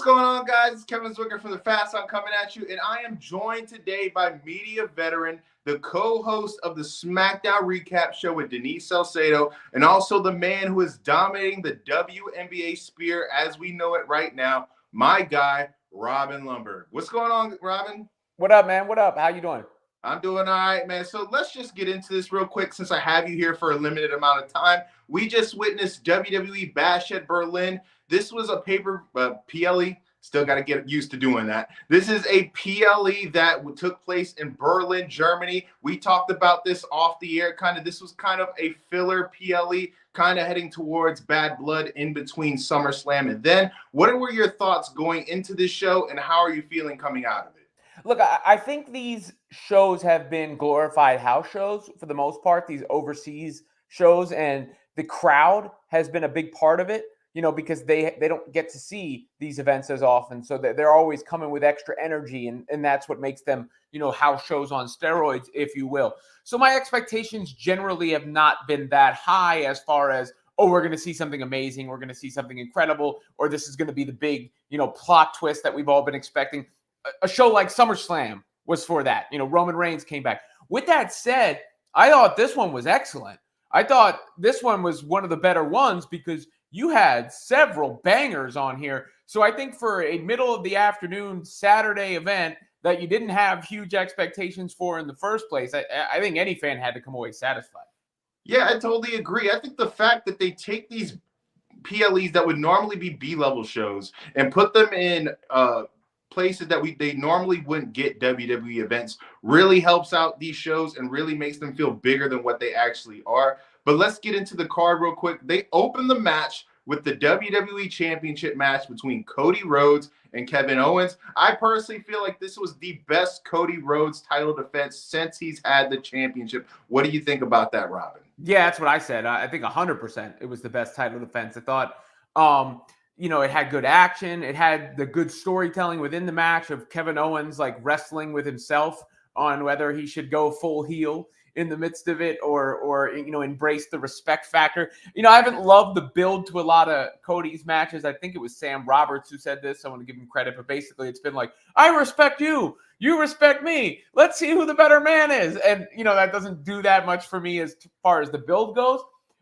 What's going on, guys? It's Kevin Zwicker from the Fast On coming at you, and I am joined today by media veteran, the co-host of the SmackDown Recap Show with Denise Salcedo, and also the man who is dominating the WNBA sphere as we know it right now, my guy, Robin Lundberg. What's going on, Robin? What up, man? What up? How you doing? I'm doing all right, man. So let's just get into this real quick since I have you here for a limited amount of time. We just witnessed WWE Bash at Berlin. This was a PLE. Still got to get used to doing that. This is a PLE that took place in Berlin, Germany. We talked about this off the air. This was kind of a filler PLE, kind of heading towards Bad Blood in between SummerSlam and then. What were your thoughts going into this show, and how are you feeling coming out of it? Look, I think these shows have been glorified house shows for the most part, these overseas shows, and the crowd has been a big part of it, because they don't get to see these events as often. So they're always coming with extra energy, and that's what makes them, house shows on steroids, if you will. So my expectations generally have not been that high as far as, oh, we're going to see something amazing, we're going to see something incredible, or this is going to be the big, plot twist that we've all been expecting. A show like SummerSlam was for that. Roman Reigns came back. With that said, I thought this one was excellent. I thought this one was one of the better ones because you had several bangers on here. So I think for a middle of the afternoon Saturday event that you didn't have huge expectations for in the first place, I think any fan had to come away satisfied. Yeah, I totally agree. I think the fact that they take these PLEs that would normally be B-level shows and put them in places that they normally wouldn't get WWE events really helps out these shows and really makes them feel bigger than what they actually are. But let's get into the card real quick. They opened the match with the WWE Championship match between Cody Rhodes and Kevin Owens. I personally feel like this was the best Cody Rhodes title defense since he's had the championship. What do you think about that, Robin? Yeah, that's what I said. I think 100% it was the best title defense. I thought it had good action. It had the good storytelling within the match of Kevin Owens like wrestling with himself on whether he should go full heel in the midst of it or embrace the respect factor. I haven't loved the build to a lot of Cody's matches. I think it was Sam Roberts who said this. I want to give him credit, but basically it's been like, I respect you. You respect me. Let's see who the better man is. And, that doesn't do that much for me as far as the build goes.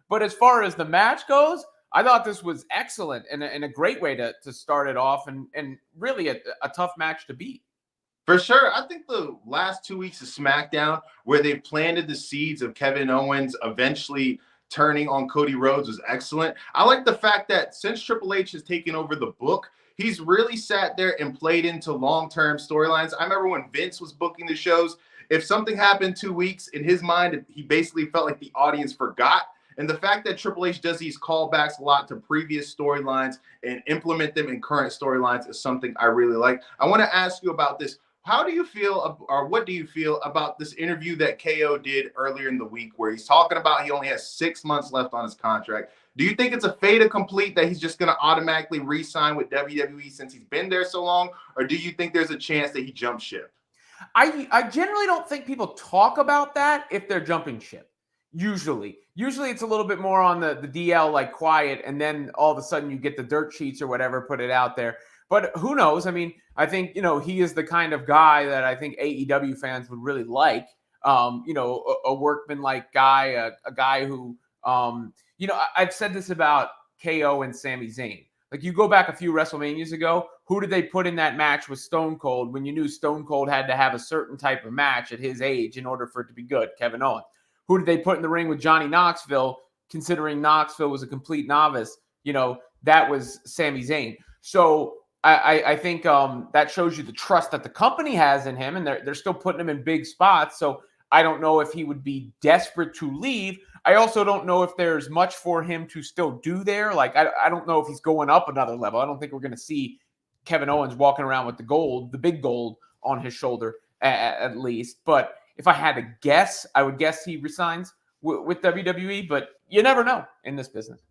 But as far as the match goes, I thought this was excellent and a great way to start it off and really a tough match to beat. For sure. I think the last 2 weeks of SmackDown, where they planted the seeds of Kevin Owens eventually turning on Cody Rhodes, was excellent. I like the fact that since Triple H has taken over the book, he's really sat there and played into long-term storylines. I remember when Vince was booking the shows, if something happened 2 weeks, in his mind, he basically felt like the audience forgot. And the fact that Triple H does these callbacks a lot to previous storylines and implement them in current storylines is something I really like. I want to ask you about this. How do you feel, or what do you feel about this interview that KO did earlier in the week where he's talking about he only has 6 months left on his contract? Do you think it's a fait accompli that he's just going to automatically re-sign with WWE since he's been there so long? Or do you think there's a chance that he jumps ship? I generally don't think people talk about that if they're jumping ship. Usually it's a little bit more on the DL, like quiet, and then all of a sudden you get the dirt sheets or whatever, put it out there. But who knows? I mean, I think, he is the kind of guy that I think AEW fans would really like. A workman-like guy, a guy who, I've said this about KO and Sami Zayn. Like, you go back a few WrestleManias ago, who did they put in that match with Stone Cold when you knew Stone Cold had to have a certain type of match at his age in order for it to be good? Kevin Owens. Who did they put in the ring with Johnny Knoxville, considering Knoxville was a complete novice? That was Sami Zayn. So I think that shows you the trust that the company has in him, and they're still putting him in big spots. So I don't know if he would be desperate to leave. I also don't know if there's much for him to still do there. Like, I don't know if he's going up another level. I don't think we're going to see Kevin Owens walking around with the big gold on his shoulder at least. But if I had to guess, I would guess he resigns with WWE, but you never know in this business.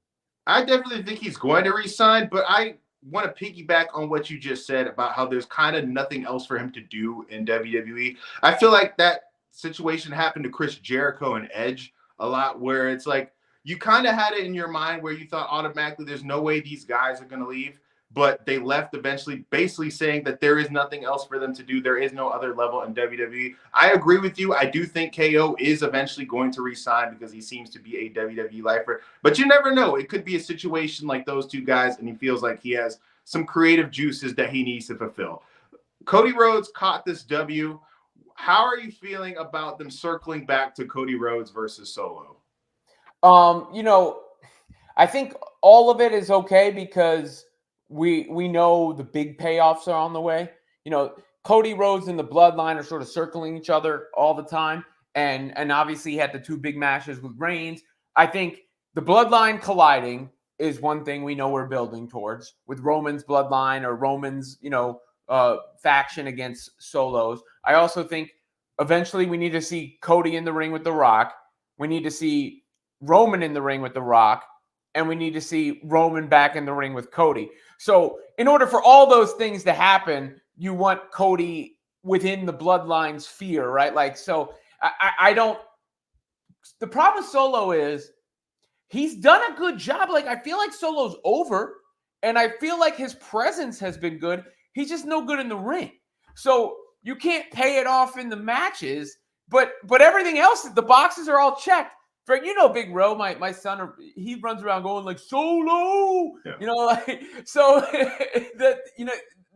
I definitely think he's going to resign, but I want to piggyback on what you just said about how there's kind of nothing else for him to do in WWE. I feel like that situation happened to Chris Jericho and Edge a lot, where it's like you kind of had it in your mind where you thought automatically there's no way these guys are going to leave. but they left eventually, basically saying that there is nothing else for them to do. There is no other level in WWE. I agree with you. I do think KO is eventually going to resign because he seems to be a WWE lifer. But you never know. It could be a situation like those two guys, and he feels like he has some creative juices that he needs to fulfill. Cody Rhodes caught this W. How are you feeling about them circling back to Cody Rhodes versus Solo? I think all of it is okay because we know the big payoffs are on the way. Cody Rhodes and the Bloodline are sort of circling each other all the time, and obviously he had the two big matches with Reigns. I think the Bloodline colliding is one thing we know we're building towards with Roman's Bloodline or Roman's faction against Solos. I also think eventually we need to see Cody in the ring with The Rock. We need to see Roman in the ring with The Rock. And we need to see Roman back in the ring with Cody. So in order for all those things to happen, you want Cody within the Bloodline sphere, right? I don't. The problem with Solo is he's done a good job. I feel like Solo's over, and I feel like his presence has been good. He's just no good in the ring. So you can't pay it off in the matches, but everything else, the boxes are all checked. Big Ro, my son, he runs around going like Solo, so that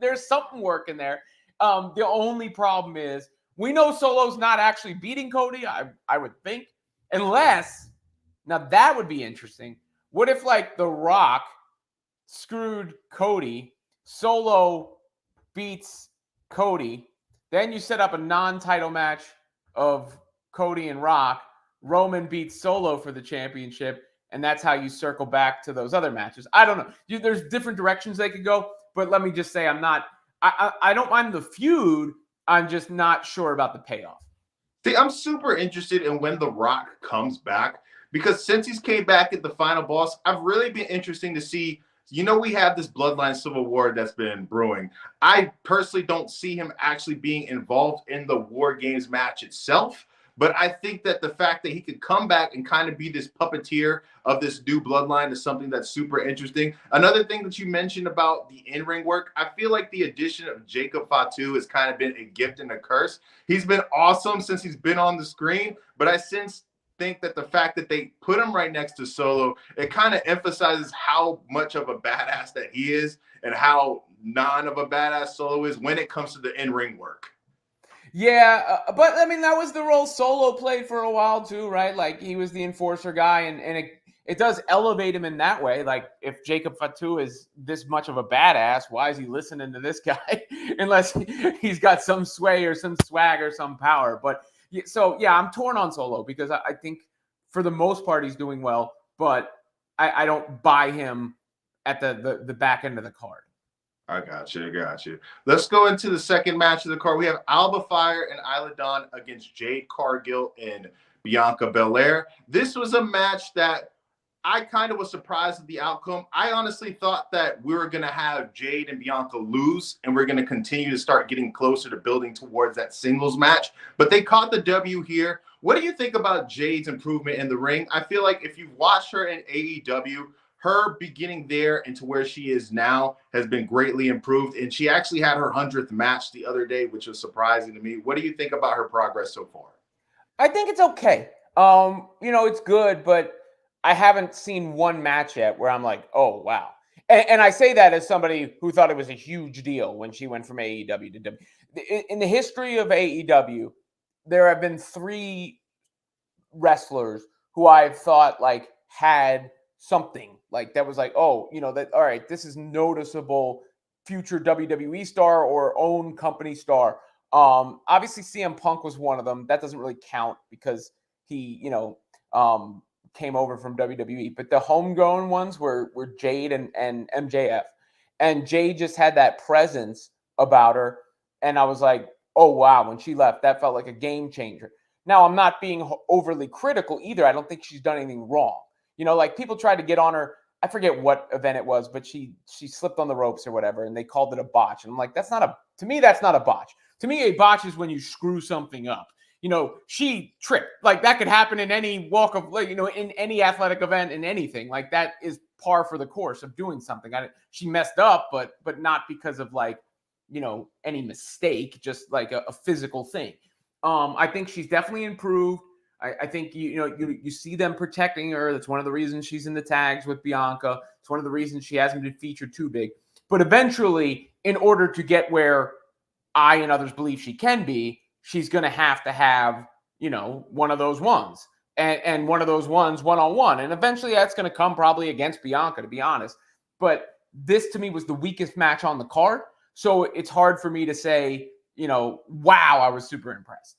there's something working there. The only problem is we know Solo's not actually beating Cody. I would think, unless now that would be interesting. What if The Rock screwed Cody, Solo beats Cody, then you set up a non-title match of Cody and Rock. Roman beats Solo for the championship, and that's how you circle back to those other matches. I don't know. There's different directions they could go, but let me just say I don't mind the feud. I'm just not sure about the payoff. See, I'm super interested in when The Rock comes back because since he's came back at the Final Boss, I've really been interesting to see. We have this Bloodline Civil War that's been brewing. I personally don't see him actually being involved in the War Games match itself. But I think that the fact that he could come back and kind of be this puppeteer of this new bloodline is something that's super interesting. Another thing that you mentioned about the in-ring work, I feel like the addition of Jacob Fatu has kind of been a gift and a curse. He's been awesome since he's been on the screen, but I think that the fact that they put him right next to Solo, it kind of emphasizes how much of a badass that he is and how non of a badass Solo is when it comes to the in-ring work. Yeah, but I mean, that was the role Solo played for a while too, right? He was the enforcer guy, and it does elevate him in that way. If Jacob Fatu is this much of a badass, why is he listening to this guy? Unless he's got some sway or some swag or some power. But I'm torn on Solo because I think for the most part he's doing well, but I don't buy him at the back end of the card. I got you. Let's go into the second match of the card. We have Alba Fire and Isla Dawn against Jade Cargill and Bianca Belair. This was a match that I kind of was surprised at the outcome. I honestly thought that we were going to have Jade and Bianca lose, and we're going to continue to start getting closer to building towards that singles match. But they caught the W here. What do you think about Jade's improvement in the ring? I feel like if you've watched her in AEW, her beginning there and to where she is now has been greatly improved. And she actually had her 100th match the other day, which was surprising to me. What do you think about her progress so far? I think it's okay. It's good, but I haven't seen one match yet where I'm like, oh, wow. And I say that as somebody who thought it was a huge deal when she went from AEW to WWE. In the history of AEW, there have been 3 wrestlers who I've thought had something that was all right, this is noticeable future WWE star or own company star. Obviously CM Punk was one of them. That doesn't really count because he, came over from WWE, but the homegrown ones were Jade and MJF, and Jade just had that presence about her. And I was like, oh wow, when she left, that felt like a game changer. Now I'm not being overly critical either. I don't think she's done anything wrong. People tried to get on her. I forget what event it was, but she slipped on the ropes or whatever, and they called it a botch. And I'm like, to me, that's not a botch. To me, a botch is when you screw something up. She tripped. That could happen in any walk of, in any athletic event, in anything. That is par for the course of doing something. She messed up, but not because of like, any mistake, just like a physical thing. I think she's definitely improved. I think you see them protecting her. That's one of the reasons she's in the tags with Bianca. It's one of the reasons she hasn't been featured too big. But eventually, in order to get where I and others believe she can be, she's going to have, one of those ones. And one of those ones one-on-one. And eventually that's going to come probably against Bianca, to be honest. But this, to me, was the weakest match on the card. So it's hard for me to say, wow, I was super impressed.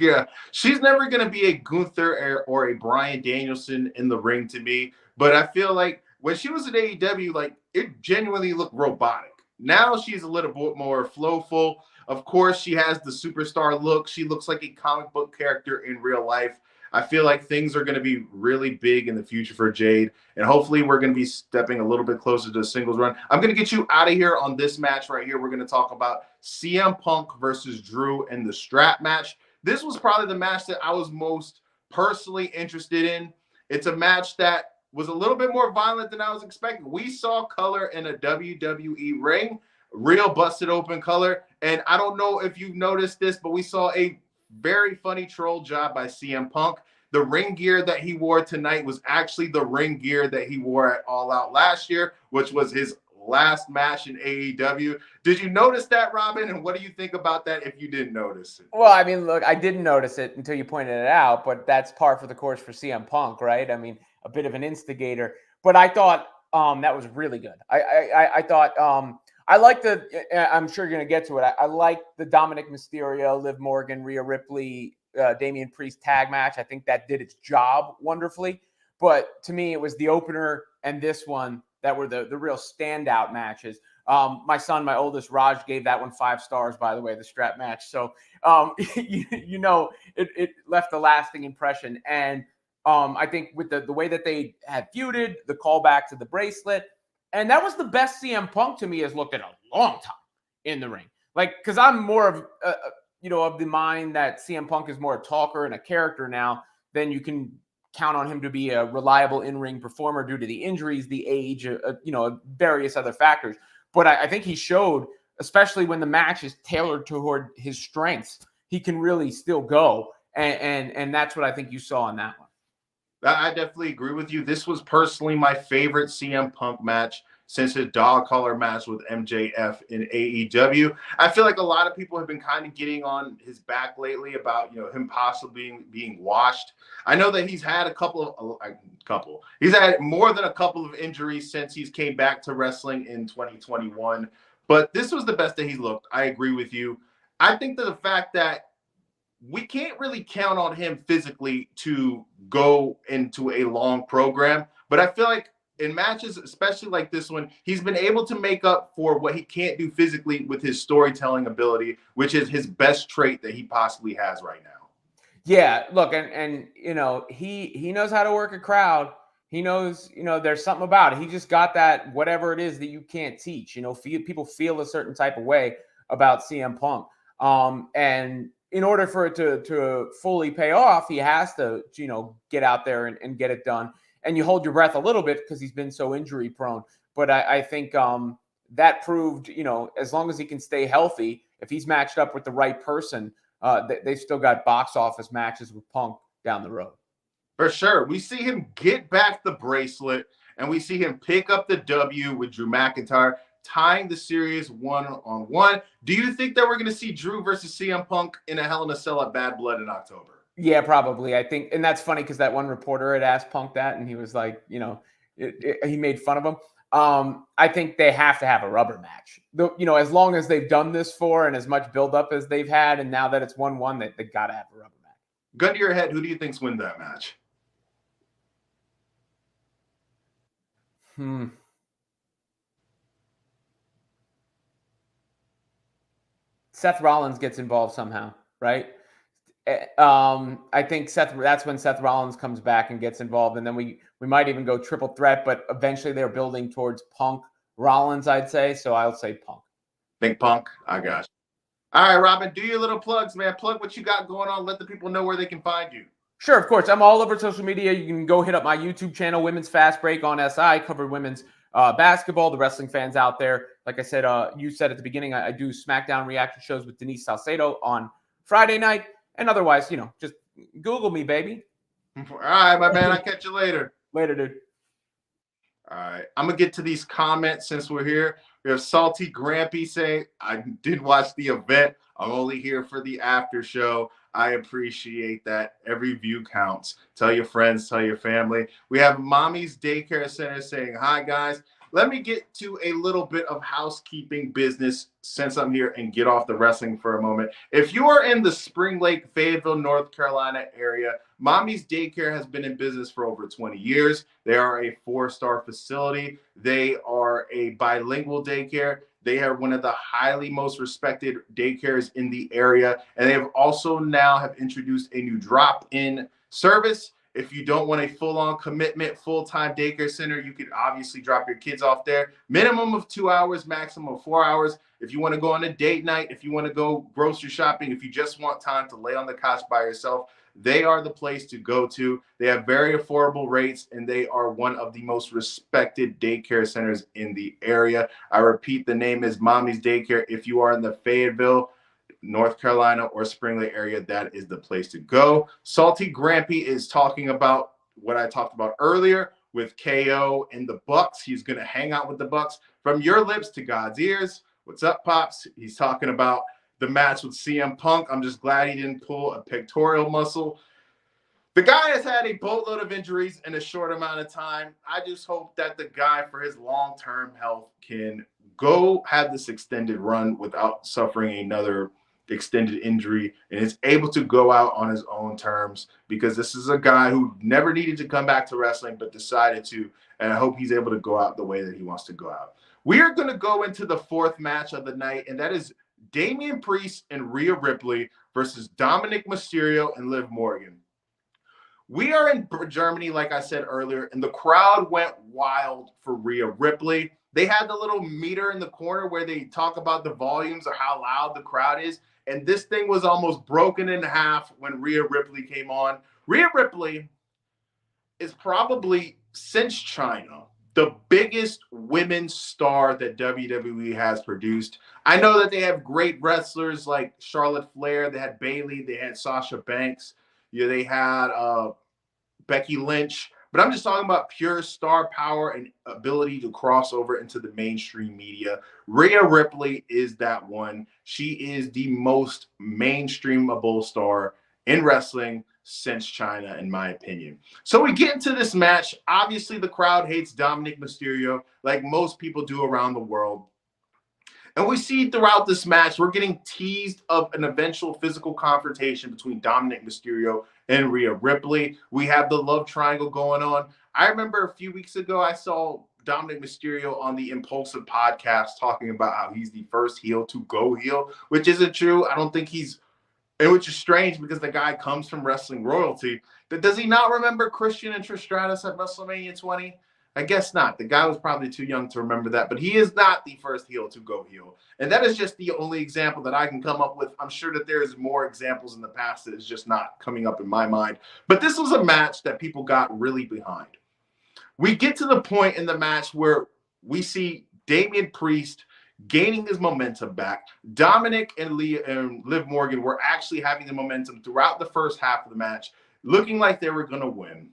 Yeah, she's never going to be a Gunther or a Bryan Danielson in the ring to me. But I feel like when she was at AEW, like, it genuinely looked robotic. Now she's a little bit more flowful. Of course, she has the superstar look. She looks like a comic book character in real life. I feel like things are going to be really big in the future for Jade. And hopefully we're going to be stepping a little bit closer to a singles run. I'm going to get you out of here on this match right here. We're going to talk about CM Punk versus Drew in the strap match. This was probably the match that I was most personally interested in. It's a match that was a little bit more violent than I was expecting. We saw color in a WWE ring, real busted open color. And I don't know if you've noticed this, but we saw a very funny troll job by CM Punk. The ring gear that he wore tonight was actually the ring gear that he wore at All Out last year, which was his last match in AEW. Did you notice that, Robin? And what do you think about that if you didn't notice it? Well, I mean, look, I didn't notice it until you pointed it out, but that's par for the course for CM Punk, right? I mean, a bit of an instigator. But I thought that was really good. I thought I like I'm sure you're going to get to it. I like the Dominic Mysterio, Liv Morgan, Rhea Ripley, Damian Priest tag match. I think that did its job wonderfully. But to me, it was the opener and this one that were the real standout matches. My son, my oldest, Raj, gave that one 5 stars, by the way, the strap match. So, it left a lasting impression. And I think with the way that they had feuded, the callback to the bracelet, and that was the best CM Punk to me has looked in a long time in the ring. Like, because I'm more of, of the mind that CM Punk is more a talker and a character now than you can count on him to be a reliable in-ring performer due to the injuries, the age, various other factors. But I think he showed, especially when the match is tailored toward his strengths, he can really still go. And that's what I think you saw in that one. I definitely agree with you. This was personally my favorite CM Punk match since his dog collar match with MJF in AEW. I feel like a lot of people have been kind of getting on his back lately about, him possibly being washed. I know that he's had he's had more than a couple of injuries since he's came back to wrestling in 2021, but this was the best that he looked. I agree with you. I think that the fact that we can't really count on him physically to go into a long program, but I feel like in matches, especially like this one, he's been able to make up for what he can't do physically with his storytelling ability, which is his best trait that he possibly has right now. Yeah, look, and he knows how to work a crowd. He knows, there's something about it. He just got that, whatever it is that you can't teach. People feel a certain type of way about CM Punk. And in order for it to fully pay off, he has to, get out there and get it done. And you hold your breath a little bit because he's been so injury prone. But I think that proved, as long as he can stay healthy, if he's matched up with the right person, they've still got box office matches with Punk down the road. For sure. We see him get back the bracelet, and we see him pick up the W with Drew McIntyre, tying the series 1-on-1. Do you think that we're going to see Drew versus CM Punk in a Hell in a Cell at Bad Blood in October? Yeah, probably. I think, and that's funny because that one reporter had asked Punk that, and he was like, he made fun of him. I think they have to have a rubber match. As long as they've done this for and as much buildup as they've had, and now that it's 1-1, they got to have a rubber match. Gun to your head, who do you think's win that match? Seth Rollins gets involved somehow, right? I think that's when Seth Rollins comes back and gets involved, and then we might even go triple threat, but eventually they're building towards Punk Rollins, I'd say. So I'll say Punk. Think Punk? I got you. All right, Robin, do your little plugs, man. Plug what you got going on. Let the people know where they can find you. Sure, of course. I'm all over social media. You can go hit up my YouTube channel, Women's Fast Break on SI, covered women's basketball, the wrestling fans out there. Like I said, you said at the beginning, I do SmackDown reaction shows with Denise Salcedo on Friday night. And otherwise, just Google me, baby. All right, my man. I'll catch you later. Later, dude. All right. I'm going to get to these comments since we're here. We have Salty Grampy saying, I did watch the event. I'm only here for the after show. I appreciate that. Every view counts. Tell your friends, tell your family. We have Mommy's Daycare Center saying, hi, guys. Let me get to a little bit of housekeeping business since I'm here and get off the wrestling for a moment. If you are in the Spring Lake, Fayetteville, North Carolina area, Mommy's Daycare has been in business for over 20 years. They are a 4-star facility. They are a bilingual daycare. They are one of the highly most respected daycares in the area. And they have also now have introduced a new drop-in service. If you don't want a full-on commitment, full-time daycare center, you could obviously drop your kids off there. Minimum of 2 hours, maximum of 4 hours. If you want to go on a date night, if you want to go grocery shopping, if you just want time to lay on the couch by yourself, they are the place to go to. They have very affordable rates, and they are one of the most respected daycare centers in the area. I repeat, the name is Mommy's Daycare. If you are in the Fayetteville, North Carolina, or Spring Lake area, that is the place to go. Salty Grampy is talking about what I talked about earlier with KO and the Bucks. He's going to hang out with the Bucks. From your lips to God's ears. What's up, Pops? He's talking about the match with CM Punk. I'm just glad he didn't pull a pectoral muscle. The guy has had a boatload of injuries in a short amount of time. I just hope that the guy, for his long-term health, can go have this extended run without suffering another extended injury and is able to go out on his own terms, because this is a guy who never needed to come back to wrestling but decided to, and I hope he's able to go out the way that he wants to go out. We are going to go into the 4th match of the night, and that is Damian Priest and Rhea Ripley versus Dominic Mysterio and Liv Morgan. We are in Germany, like I said earlier, and the crowd went wild for Rhea Ripley. They had the little meter in the corner where they talk about the volumes or how loud the crowd is, and this thing was almost broken in half when Rhea Ripley came on. Rhea Ripley is probably, since China, the biggest women's star that WWE has produced. I know that they have great wrestlers like Charlotte Flair. They had Bayley. They had Sasha Banks. They had Becky Lynch. But I'm just talking about pure star power and ability to cross over into the mainstream media. Rhea Ripley is that one. She is the most mainstreamable star in wrestling since China, in my opinion. So we get into this match. Obviously, the crowd hates Dominic Mysterio like most people do around the world. And we see throughout this match, we're getting teased of an eventual physical confrontation between Dominic Mysterio and Rhea Ripley. We have the love triangle going on. I remember a few weeks ago, I saw Dominic Mysterio on the Impulsive podcast talking about how he's the first heel to go heel, which isn't true. I don't think he's, and which is strange because the guy comes from wrestling royalty. But does he not remember Christian and Trish Stratus at WrestleMania 20? I guess not. The guy was probably too young to remember that, but he is not the first heel to go heel. And that is just the only example that I can come up with. I'm sure that there is more examples in the past that is just not coming up in my mind. But this was a match that people got really behind. We get to the point in the match where we see Damian Priest gaining his momentum back. Dominic and Liv Morgan were actually having the momentum throughout the first half of the match, looking like they were going to win.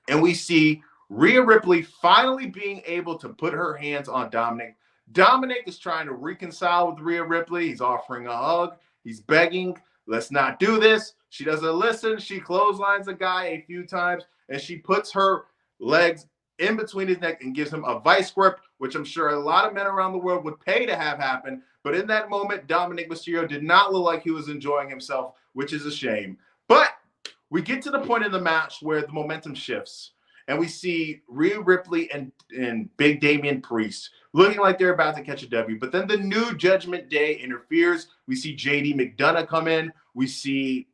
And we see Rhea Ripley finally being able to put her hands on Dominic. Dominic is trying to reconcile with Rhea Ripley. He's offering a hug. He's begging, let's not do this. She doesn't listen. She clotheslines the guy a few times, and she puts her legs in between his neck and gives him a vice grip, which I'm sure a lot of men around the world would pay to have happen. But in that moment, Dominic Mysterio did not look like he was enjoying himself, which is a shame. But we get to the point in the match where the momentum shifts. And we see Rhea Ripley and Big Damian Priest looking like they're about to catch a W. But then the new Judgment Day interferes. We see JD McDonough come in. We see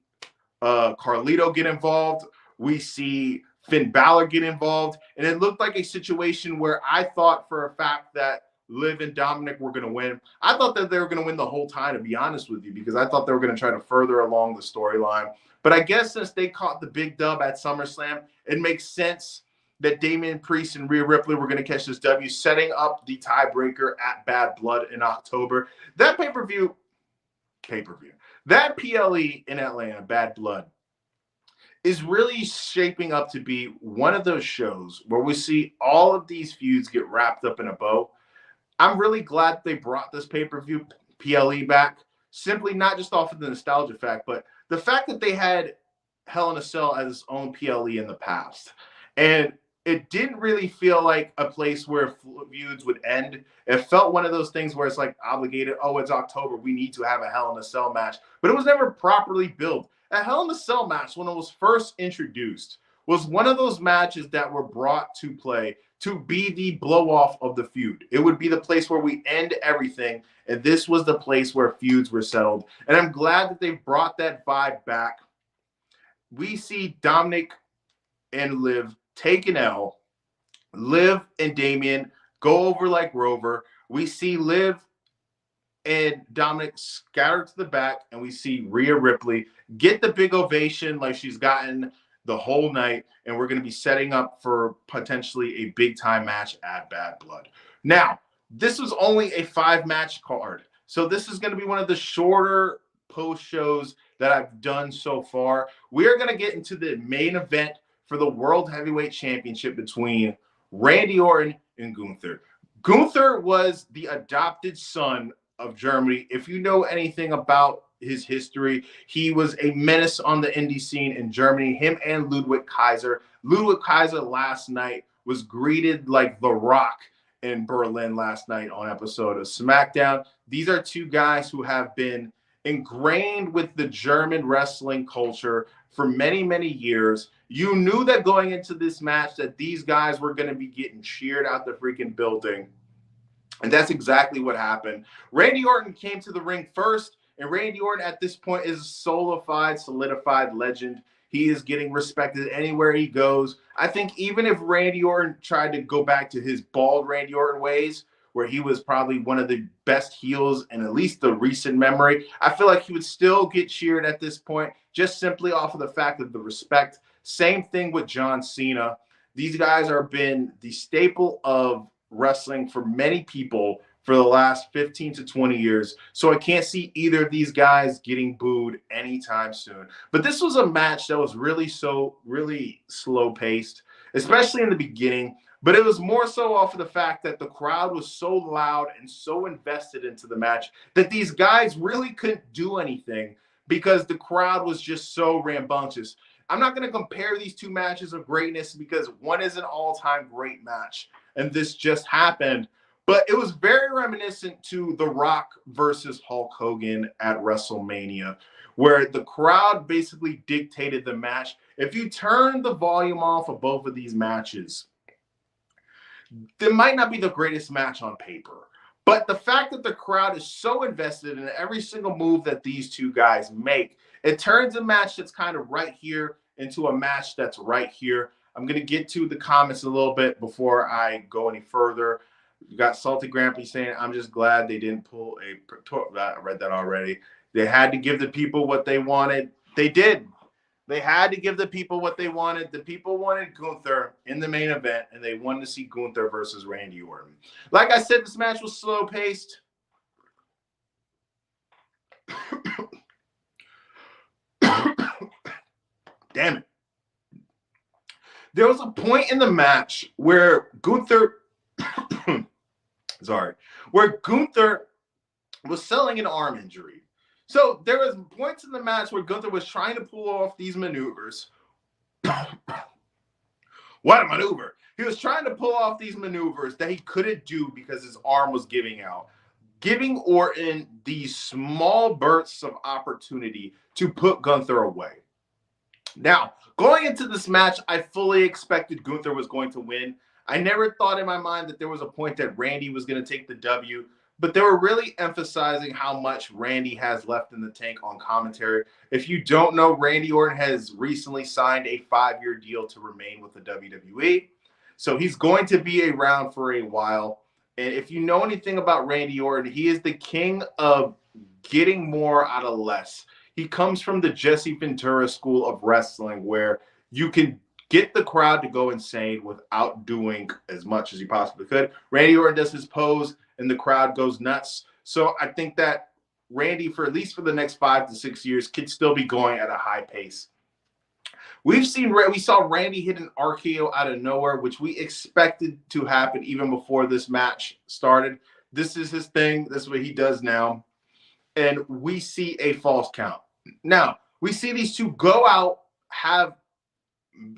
Carlito get involved. We see Finn Balor get involved. And it looked like a situation where I thought for a fact that Liv and Dominic were going to win. I thought that they were going to win the whole time, to be honest with you, because I thought they were going to try to further along the storyline. But I guess since they caught the big dub at SummerSlam, it makes sense that Damian Priest and Rhea Ripley were going to catch this W, setting up the tiebreaker at Bad Blood in October. That pay-per-view, that PLE in Atlanta, Bad Blood, is really shaping up to be one of those shows where we see all of these feuds get wrapped up in a bow. I'm really glad they brought this pay-per-view PLE back, simply not just off of the nostalgia fact, but the fact that they had Hell in a Cell as its own PLE in the past. And it didn't really feel like a place where feuds would end. It felt one of those things where it's like obligated, oh, it's October, we need to have a Hell in a Cell match. But it was never properly built. A Hell in a Cell match, when it was first introduced, was one of those matches that were brought to play to be the blow-off of the feud. It would be the place where we end everything, and this was the place where feuds were settled. And I'm glad that they brought that vibe back. We see Dominic and Liv take an L. Liv and Damian go over like Rover. We see Liv and Dominic scattered to the back, and we see Rhea Ripley get the big ovation like she's gotten the whole night, and we're going to be setting up for potentially a big-time match at Bad Blood. Now, this was only a 5-match card, so this is going to be one of the shorter post shows that I've done so far. We are going to get into the main event for the World Heavyweight Championship between Randy Orton and Gunther. Gunther was the adopted son of Germany. If you know anything about his history, he was a menace on the indie scene in Germany, him and Ludwig Kaiser. Ludwig Kaiser last night was greeted like The Rock in Berlin last night on episode of SmackDown. These are two guys who have been ingrained with the German wrestling culture for many, many years. You knew that going into this match that these guys were going to be getting cheered out the freaking building. And that's exactly what happened. Randy Orton came to the ring first, and Randy Orton at this point is a solidified legend. He is getting respected anywhere he goes. I think even if Randy Orton tried to go back to his bald Randy Orton ways, where he was probably one of the best heels in at least the recent memory, I feel like he would still get cheered at this point, just simply off of the fact of the respect. Same thing with John Cena. These guys have been the staple of wrestling for many people for the last 15 to 20 years. So I can't see either of these guys getting booed anytime soon. But this was a match that was really slow paced, especially in the beginning. But it was more so off of the fact that the crowd was so loud and so invested into the match that these guys really couldn't do anything because the crowd was just so rambunctious. I'm not going to compare these two matches of greatness because one is an all-time great match, and this just happened. But it was very reminiscent to The Rock versus Hulk Hogan at WrestleMania, where the crowd basically dictated the match. If you turn the volume off of both of these matches, it might not be the greatest match on paper. But the fact that the crowd is so invested in every single move that these two guys make, it turns a match that's kind of right here into a match that's right here. I'm going to get to the comments a little bit before I go any further. You got Salty Grampy saying, I'm just glad they didn't pull I read that already. They had to give the people what they wanted. They did. They had to give the people what they wanted. The people wanted Gunther in the main event, and they wanted to see Gunther versus Randy Orton. Like I said, this match was slow-paced. Damn it. There was a point in the match where Gunther was selling an arm injury. So there was points in the match where Gunther was trying to pull off these maneuvers. What a maneuver. He was trying to pull off these maneuvers that he couldn't do because his arm was giving out, giving Orton these small bursts of opportunity to put Gunther away. Now, going into this match, I fully expected Gunther was going to win. I never thought in my mind that there was a point that Randy was going to take the W, but they were really emphasizing how much Randy has left in the tank on commentary. If you don't know, Randy Orton has recently signed a 5-year deal to remain with the WWE. So he's going to be around for a while. And if you know anything about Randy Orton, he is the king of getting more out of less. He comes from the Jesse Ventura school of wrestling where you can get the crowd to go insane without doing as much as you possibly could. Randy Orton does his pose and the crowd goes nuts. So I think that Randy, for at least for the next 5 to 6 years, could still be going at a high pace. We saw Randy hit an RKO out of nowhere, which we expected to happen even before this match started. This is his thing. This is what he does now. And we see a false count. Now, we see these two go out, have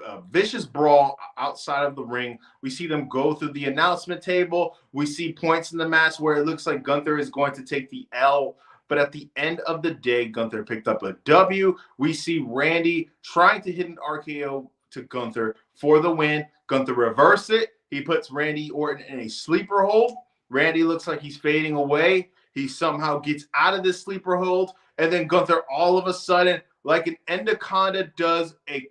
a vicious brawl outside of the ring. We see them go through the announcement table. We see points in the match where it looks like Gunther is going to take the L. But at the end of the day, Gunther picked up a W. We see Randy trying to hit an RKO to Gunther for the win. Gunther reverses it. He puts Randy Orton in a sleeper hold. Randy looks like he's fading away. He somehow gets out of this sleeper hold. And then Gunther, all of a sudden, like an anaconda does a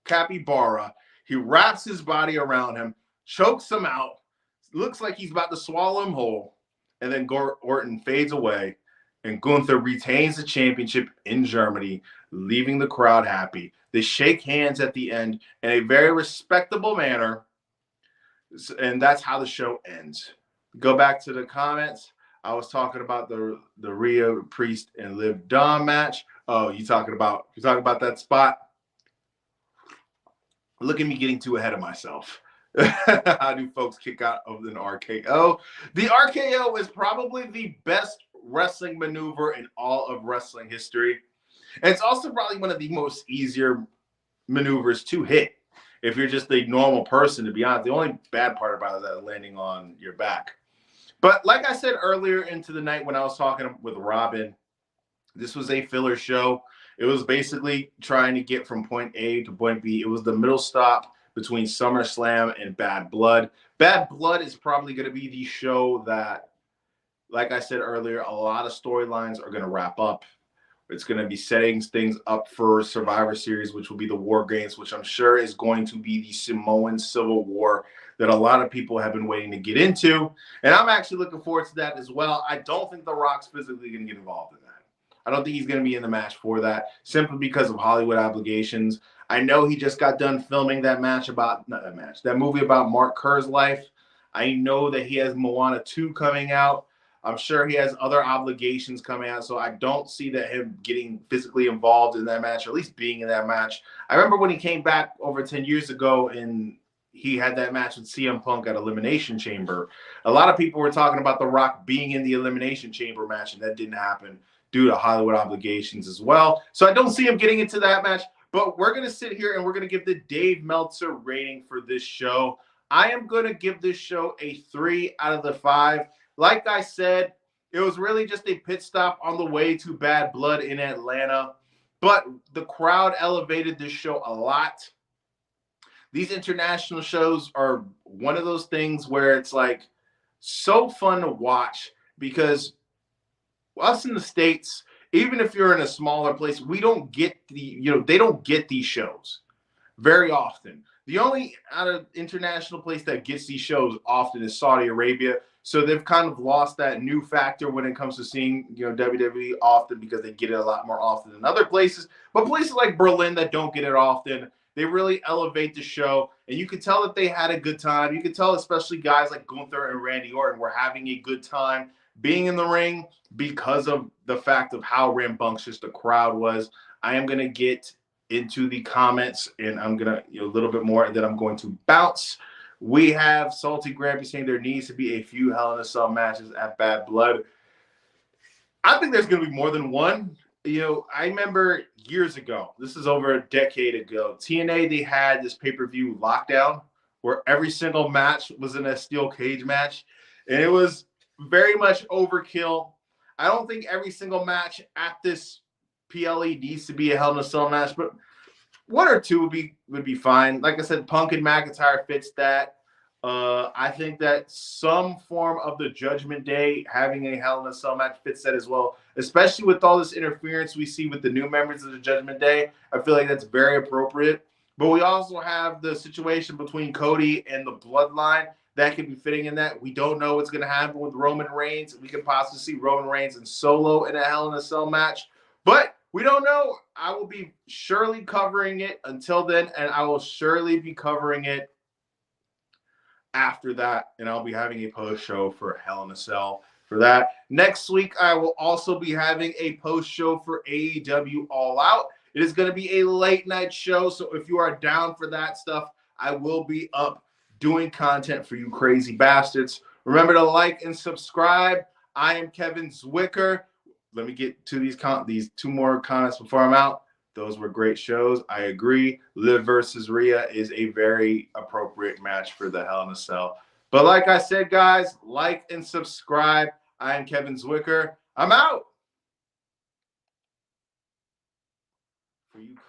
capybara, he wraps his body around him, chokes him out, looks like he's about to swallow him whole. And then Orton fades away. And Gunther retains the championship in Germany, leaving the crowd happy. They shake hands at the end in a very respectable manner. And that's how the show ends. Go back to the comments. I was talking about the Rhea Priest and Liv Dom match. Oh, you're talking about that spot? Look at me getting too ahead of myself. How do folks kick out of an RKO? The RKO is probably the best wrestling maneuver in all of wrestling history. And it's also probably one of the most easier maneuvers to hit if you're just a normal person, to be honest. The only bad part about that is landing on your back. But like I said earlier into the night when I was talking with Robin, this was a filler show. It was basically trying to get from point A to point B. It was the middle stop between SummerSlam and Bad Blood. Bad Blood is probably going to be the show that, like I said earlier, a lot of storylines are going to wrap up. It's going to be setting things up for Survivor Series, which will be the War Games, which I'm sure is going to be the Samoan Civil War that a lot of people have been waiting to get into. And I'm actually looking forward to that as well. I don't think The Rock's physically going to get involved in that. I don't think he's going to be in the match for that, simply because of Hollywood obligations. I know he just got done filming that movie about Mark Kerr's life. I know that he has Moana 2 coming out. I'm sure he has other obligations coming out, so I don't see that him getting physically involved in that match, or at least being in that match. I remember when he came back over 10 years ago and he had that match with CM Punk at Elimination Chamber. A lot of people were talking about The Rock being in the Elimination Chamber match, and that didn't happen due to Hollywood obligations as well. So I don't see him getting into that match, but we're going to sit here and we're going to give the Dave Meltzer rating for this show. I am going to give this show a 3 out of the 5. Like I said, it was really just a pit stop on the way to Bad Blood in Atlanta, but the crowd elevated this show a lot. These international shows are one of those things where it's like so fun to watch, because us in the States, even if you're in a smaller place, we don't get they don't get these shows very often. The only out of international place that gets these shows often is Saudi Arabia. So they've kind of lost that new factor when it comes to seeing, WWE often, because they get it a lot more often than other places. But places like Berlin that don't get it often, they really elevate the show. And you can tell that they had a good time. You can tell especially guys like Gunther and Randy Orton were having a good time being in the ring because of the fact of how rambunctious the crowd was. I am going to get into the comments, and I'm going to a little bit more, and then I'm going to bounce. We have Salty Grampy saying there needs to be a few Hell in a Cell matches at Bad Blood. I think there's going to be more than one. I remember years ago, this is over a decade ago, TNA, they had this pay-per-view Lockdown where every single match was in a steel cage match, and it was very much overkill. I don't think every single match at this PLE needs to be a Hell in a Cell match, but one or two would be fine. Like I said, Punk and McIntyre fits that. I think that some form of the Judgment Day having a Hell in a Cell match fits that as well, especially with all this interference we see with the new members of the Judgment Day. I feel like that's very appropriate. But we also have the situation between Cody and the Bloodline that could be fitting in that. We don't know what's going to happen with Roman Reigns. We could possibly see Roman Reigns and Solo in a Hell in a Cell match, but we don't know. I will be surely covering it until then, and I will surely be covering it after that, and I'll be having a post show for Hell in a Cell for that. Next week, I will also be having a post show for AEW All Out. It is going to be a late night show, so if you are down for that stuff, I will be up doing content for you crazy bastards. Remember to like and subscribe. I am Kevin Zwicker. Let me get to these two more comments before I'm out. Those were great shows. I agree. Liv versus Rhea is a very appropriate match for the Hell in a Cell. But like I said, guys, like and subscribe. I am Kevin Zwicker. I'm out. For you